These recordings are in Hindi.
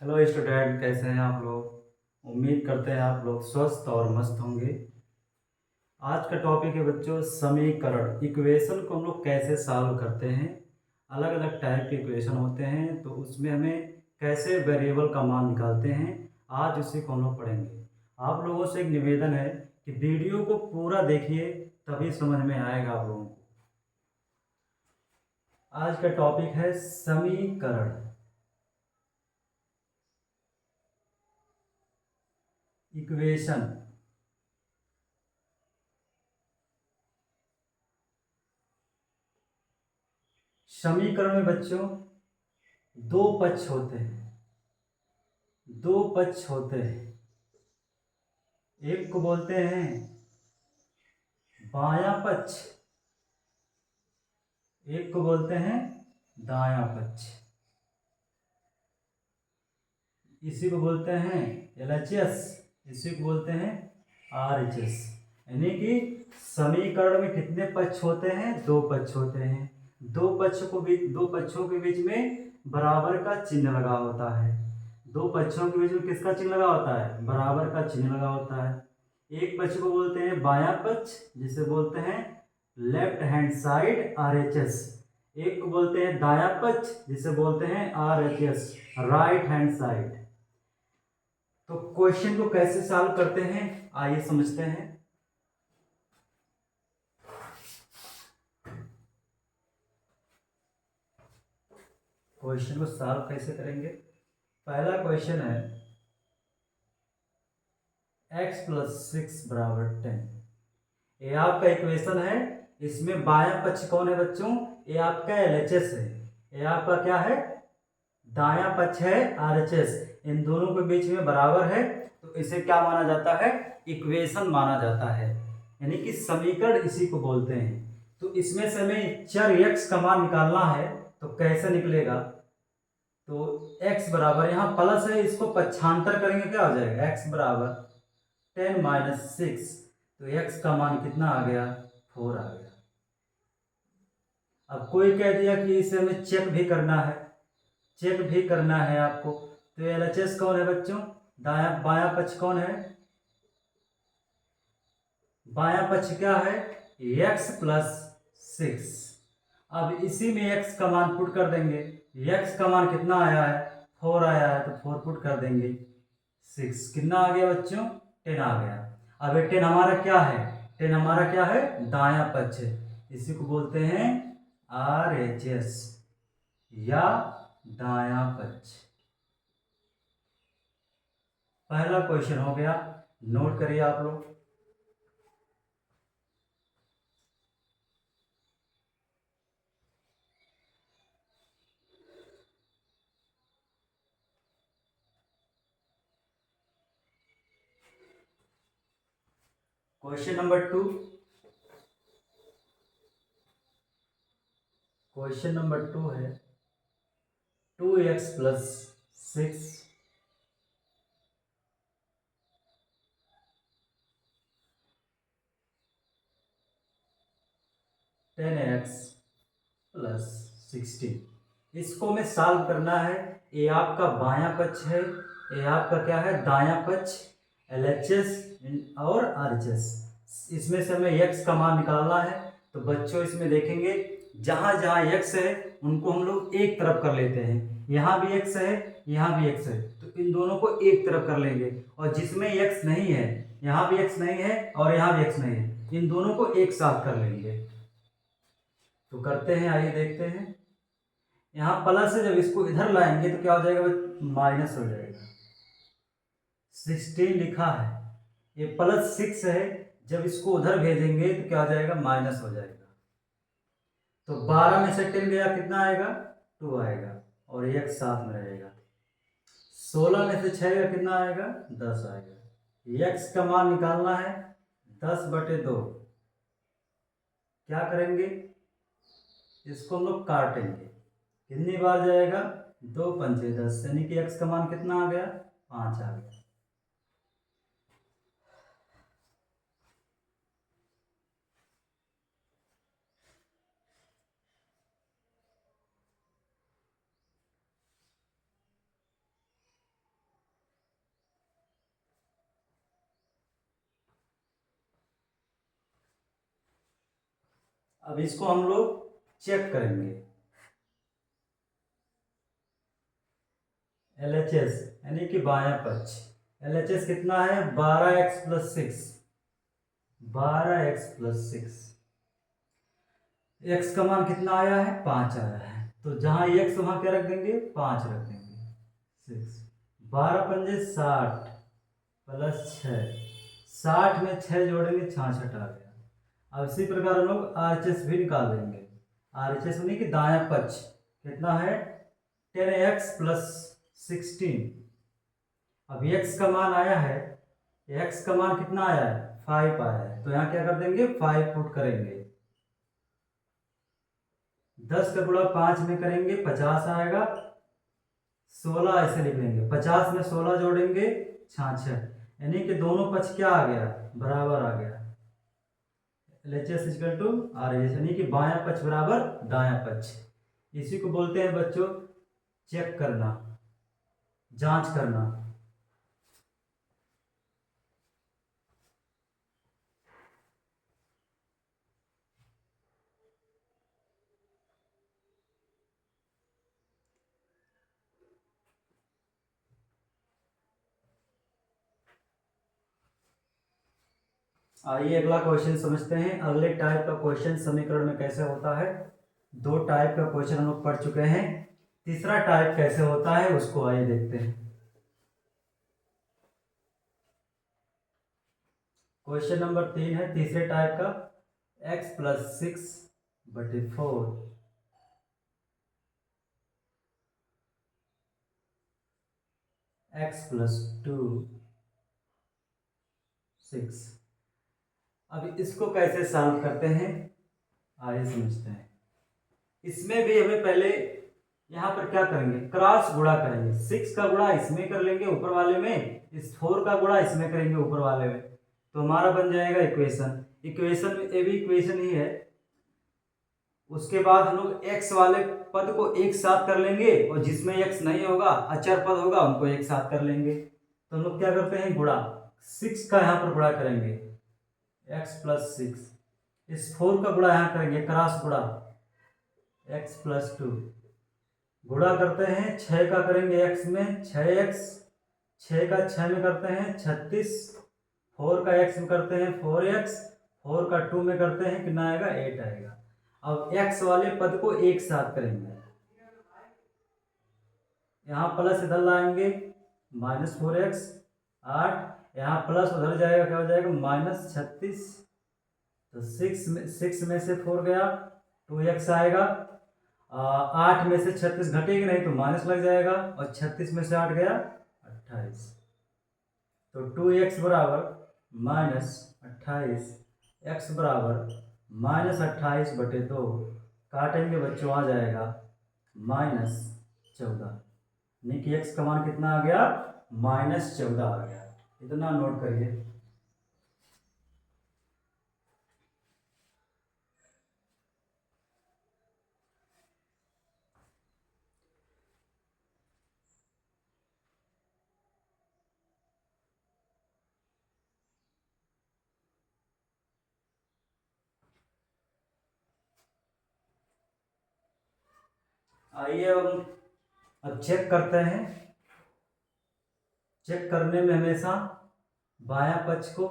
हेलो स्टूडेंट, कैसे हैं आप लोग। उम्मीद करते हैं आप लोग स्वस्थ और मस्त होंगे। आज का टॉपिक है बच्चों समीकरण। इक्वेशन को हम लोग कैसे सॉल्व करते हैं। अलग अलग टाइप के इक्वेशन होते हैं तो उसमें हमें कैसे वेरिएबल का मान निकालते हैं, आज उसी को हम लोग पढ़ेंगे। आप लोगों से एक निवेदन है कि वीडियो को पूरा देखिए, तभी समझ में आएगा आप लोगों को। आज का टॉपिक है समीकरण, इक्वेशन। समीकरण में बच्चों दो पक्ष होते हैं, दो पक्ष होते हैं। एक को बोलते हैं बायां पक्ष, एक को बोलते हैं दायां पक्ष। इसी को बोलते हैं एलएचएस, इसी को बोलते हैं आरएचएस। यानी कि समीकरण में कितने पक्ष होते हैं? दो पक्ष होते हैं। दो पक्षों के बीच में बराबर का चिन्ह लगा होता है। दो पक्षों के बीच में किसका चिन्ह लगा होता है? बराबर का चिन्ह लगा होता है। एक पक्ष को बोलते हैं बायां पक्ष, जिसे बोलते हैं लेफ्ट हैंड साइड आरएचएस। एक को बोलते हैं दायां पक्ष, जिसे बोलते हैं आरएचएस, राइट हैंड साइड। तो क्वेश्चन को कैसे सॉल्व करते हैं, आइए समझते हैं। क्वेश्चन को सॉल्व कैसे करेंगे? पहला क्वेश्चन है x प्लस 6 बराबर 10। ये आपका इक्वेशन है। इसमें बायां पक्ष कौन है बच्चों? ये आपका एलएचएस है। ये आपका क्या है? दायां पक्ष है आरएचएस। इन दोनों के बीच में बराबर है तो इसे क्या माना जाता है? इक्वेशन माना जाता है, यानी कि समीकरण इसी को बोलते हैं। तो इसमें से हमें चर x का मान निकालना है, तो कैसे निकलेगा? तो x बराबर, यहाँ प्लस है, इसको पक्षांतर करेंगे क्या हो जाएगा? x बराबर 10 माइनस 6। तो x का मान कितना आ गया? 4 आ गया। अब कोई कह दिया कि इसे हमें चेक भी करना है, चेक भी करना है आपको। तो एलएचएस कौन है बच्चों? दाया बायां पक्ष कौन है? बायां पक्ष क्या है? x plus 6। अब इसी में x का मान पुट कर देंगे। x का मान कितना आया है? 4 आया है, तो 4 पुट कर देंगे। 6 कितना आ गया बच्चों? 10 आ गया। अब ये 10 हमारा क्या है? 10 हमारा क्या है? दायां पक्ष है। इसी को बोलते हैं आरएचएस या दायां पक्ष। पहला क्वेश्चन हो गया, नोट करिए आप लोग। Question number 2। क्वेश्चन नंबर 2 है 2x प्लस 6 10x प्लस 16। इसको हमें सॉल्व करना है। ये आपका बायां पक्ष है, ये आपका क्या है? दायां पक्ष, एलएचएस और आरएचएस। इसमें से हमें x का मान निकालना है। तो बच्चों इसमें देखेंगे, जहां जहां x है उनको हम लोग एक तरफ कर लेते हैं। यहाँ भी x है, यहाँ भी x है, तो इन दोनों को एक तरफ कर लेंगे। और जिसमें x नहीं है, यहाँ भी x नहीं है और यहाँ भी x नहीं है, इन दोनों को एक साथ कर लेंगे। तो करते हैं, आइए देखते हैं। यहाँ प्लस है, जब इसको इधर लाएंगे तो क्या हो जाएगा? माइनस हो जाएगा। 16 लिखा है, ये प्लस 6 है, जब इसको उधर भेजेंगे तो क्या हो जाएगा? माइनस हो जाएगा। तो 12 में से 10 गया, कितना आएगा? 2 आएगा, और एक साथ में रहेगा। 16 में से 6 गया, कितना आएगा? 10 आएगा। x का मान निकालना है, 10/2। क्या करेंगे? इसको हम लोग काटेंगे। कितनी बार जाएगा? 2 पंचे 10, यानी कि x का मान कितना आ गया? 5 आ गया। अब इसको हम लोग चेक करेंगे। LHS यानी कि बायां पक्ष, LHS कितना है 12x+6, 12x+6। x का मान कितना आया है 5 आया है, तो जहां x वहां क्या रख देंगे 5 रख देंगे। 6 12 पंजे 60 +6, 60 में 6 जोड़ेंगे 66 आ गया। अब इसी प्रकार हम लोग RHS भी निकाल देंगे। RHS यानी कि दायां पक्ष कितना है 10x+16। अब x का मान आया है, x का मान कितना आया है 5 आया है, तो यहाँ क्या कर देंगे 5 पुट करेंगे। 10 का गुणा 5 में करेंगे 50 आएगा, 16 ऐसे लिख लेंगे, 50 में 16 जोड़ेंगे 66, यानी कि दोनों पक्ष क्या आ गया बराबर आ गया। LHS इक्वल टू RHS यानी कि बायां पक्ष बराबर दायां पक्ष। इसी को बोलते हैं बच्चों चेक करना, जांच करना। आइए अगला क्वेश्चन समझते हैं। अगले टाइप का क्वेश्चन समीकरण में कैसे होता है। 2 टाइप का क्वेश्चन हम लोग पढ़ चुके हैं, तीसरा टाइप कैसे होता है उसको आइए देखते हैं। क्वेश्चन नंबर 3 है तीसरे टाइप का, x+6/4 x+2 6। अब इसको कैसे सॉल्व करते हैं आइए समझते हैं। इसमें भी हमें पहले यहाँ पर क्या करेंगे क्रॉस गुणा करेंगे। 6 का गुणा इसमें कर लेंगे ऊपर वाले में, इस 4 का गुणा इसमें करेंगे ऊपर वाले में, तो हमारा बन जाएगा इक्वेशन। इक्वेशन में ये भी इक्वेशन ही है। उसके बाद हम लोग x वाले पद को एक साथ कर लेंगे और जिसमें x नहीं होगा अचर पद होगा उनको एक साथ कर लेंगे। तो हम लोग क्या करते हैं गुणा, 6 का यहाँ पर गुणा करेंगे x+6, इस 4 का गुणा यहाँ करेंगे क्रॉस गुणा x+2, गुणा करते हैं 6 का करेंगे x में 6x, 6 का 6 में करते हैं 36, 4 का x में करते हैं 4x, 4 का 2 में करते हैं कितना आएगा 8 आएगा। अब x वाले पद को एक साथ करेंगे, यहाँ प्लस इधर लाएंगे -4x 8, यहाँ प्लस उधर जाएगा क्या हो जाएगा -36, तो 6 में से 4 गया 2x आएगा, 8 में से 36 घटेगी नहीं तो माइनस लग जाएगा, और 36 में से 8 गया 28, तो 2x बराबर -28, x बराबर -28/2, काटेंगे बच्चों आ जाएगा -14, यानी कि x का मान कितना आ गया -14 आ गया। इतना नोट करिए। आइए अब चेक करते हैं। चेक करने में हमेशा बायां पक्ष को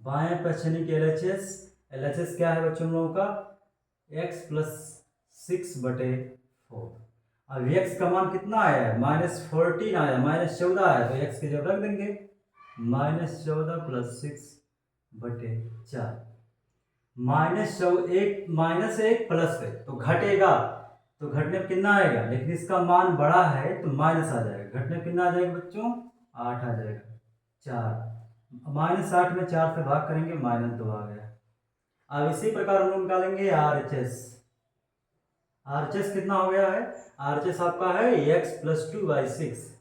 बायां पक्ष यानी कि LHS क्या है बच्चों लोगों का x+6/4। अब x का मान कितना आया है -14 आया, -14 आया, तो x की जगह रख देंगे -14 + 6/4, -1 प्लस है तो घटेगा, तो घटने में कितना आएगा, लेकिन इसका मान बड़ा है तो माइनस आ जाएगा, घटने में कितना आ जाएगा बच्चों 8 आ जाएगा, 4, -8 में 4 से भाग करेंगे -2 आ गया। अब इसी प्रकार हम लोग निकालेंगे RHS। RHS कितना हो गया है, RHS आपका है x+2/6,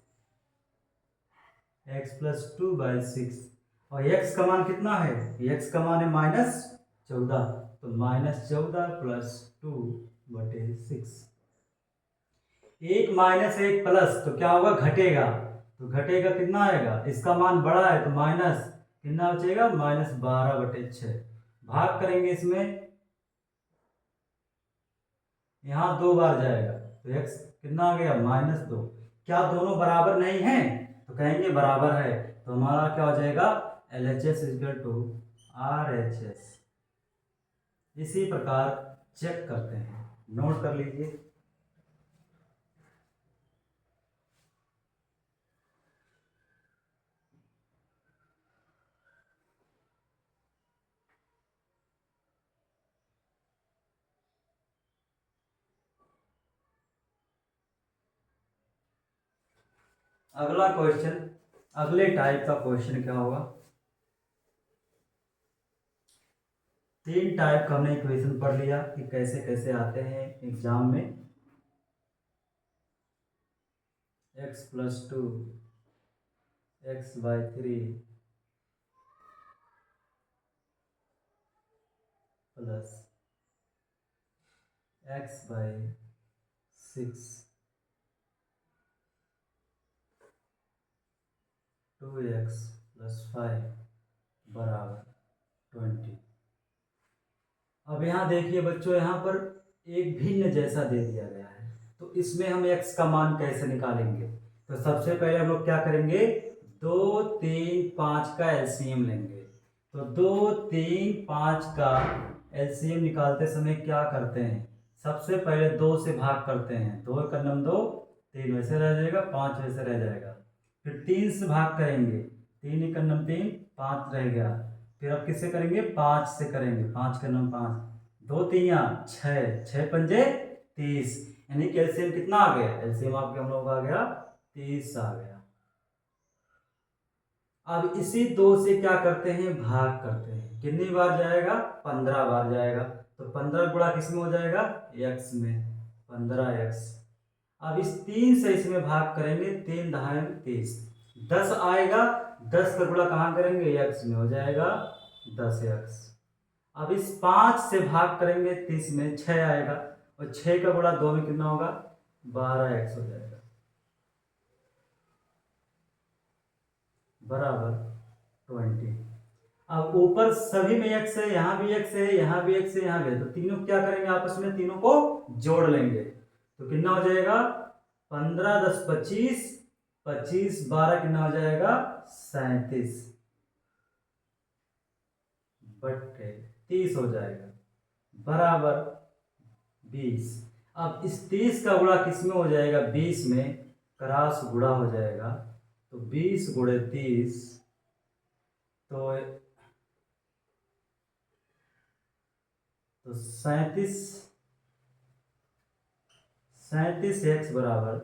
x+2/6, और x का मान कितना है, x का मान है -14, तो -14 + 2/6, 1 - 1 प्लस तो क्या होगा घटेगा, तो घटेगा कितना आएगा, इसका मान बड़ा है तो माइनस, कितना बचेगा -12/6। भाग करेंगे इसमें, यहाँ 2 बार जाएगा तो x कितना आ गया -2। क्या दोनों बराबर नहीं है? तो कहेंगे बराबर है, तो हमारा क्या हो जाएगा LHS इक्वल टू RHS। इसी प्रकार चेक करते हैं, नोट कर लीजिए। अगला क्वेश्चन, अगले टाइप का क्वेश्चन क्या होगा? 3 टाइप का हमने इक्वेशन पढ़ लिया कि कैसे कैसे आते हैं एग्जाम में। x+2 x/3 plus x/6 2x + 5 बराबर 20। अब यहाँ देखिए बच्चों, यहाँ पर एक भिन्न जैसा दे दिया गया है, तो इसमें हम x का मान कैसे निकालेंगे? तो सबसे पहले हम लोग क्या करेंगे, 2, 3, 5 का एलसीएम लेंगे। तो 2, 3, 5 का एलसीएम निकालते समय क्या करते हैं, सबसे पहले 2 से भाग करते हैं, 2 का नम 2, 3 वैसे रह जाएगा, 5 वैसे रह जाएगा। फिर 3 से भाग करेंगे, 3 का नम 3, 5 रह गया। फिर अब किससे करेंगे, 5 से करेंगे, 5 का नम 5, 2 3 6, 6 पंजे 30, यानी कि एलसीएम कितना आ गया, एलसीएम आपके हम लोग आ गया 30 आ गया। अब इसी 2 से क्या करते हैं, भाग करते हैं, कितनी बार जाएगा, 15 बार जाएगा। तो 15 गुणा किस में हो जाएगा, x में, 15x। अब इस 3 से इसमें भाग करेंगे, 3 दहाई 30, 10 आएगा, 10 का गुणा कहाँ करेंगे, x में, हो जाएगा 10x। अब इस 5 से भाग करेंगे 30 में, 6 आएगा, और 6 का गुणा 2 में कितना होगा, 12x हो जाएगा बराबर 20। अब ऊपर सभी में x है, यहाँ भी x है, यहाँ भी x है, यहाँ भी है, तो तीनों क्या करेंगे, आपस में तीनों को जोड़ लेंगे। तो कितना हो जाएगा, 15 10 25, 25 12 कितना हो जाएगा, 37 बट्टे 30 हो जाएगा बराबर 20। अब इस 30 का गुणा किस में हो जाएगा, 20 में, क्रॉस गुणा हो जाएगा, तो 20 गुणे 30, तो 37x बराबर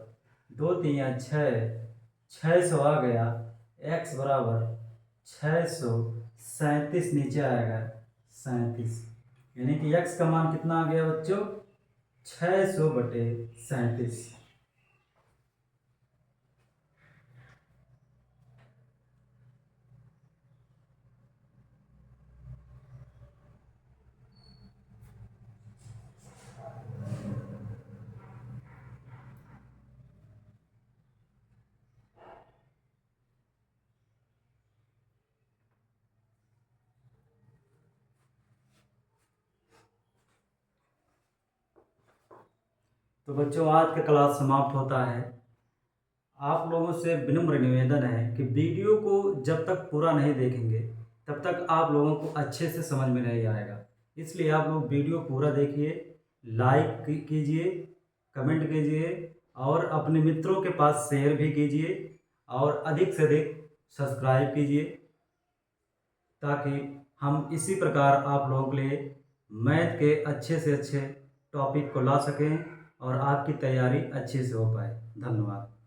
2 3 6, 600 आ गया, x बराबर 637 नीचे आएगा 37, यानी कि x का मान कितना आ गया बच्चों, 600/37। तो बच्चों, आज का क्लास समाप्त होता है। आप लोगों से विनम्र निवेदन है कि वीडियो को जब तक पूरा नहीं देखेंगे तब तक आप लोगों को अच्छे से समझ में नहीं आएगा। इसलिए आप लोग वीडियो पूरा देखिए, लाइक कीजिए, कमेंट कीजिए, और अपने मित्रों के पास शेयर भी कीजिए, और अधिक से अधिक सब्सक्राइब कीजिए, ताकि हम इसी प्रकार आप लोगों के लिए मैथ के अच्छे से अच्छे टॉपिक को ला सकें और आपकी तैयारी अच्छे से हो पाए। धन्यवाद।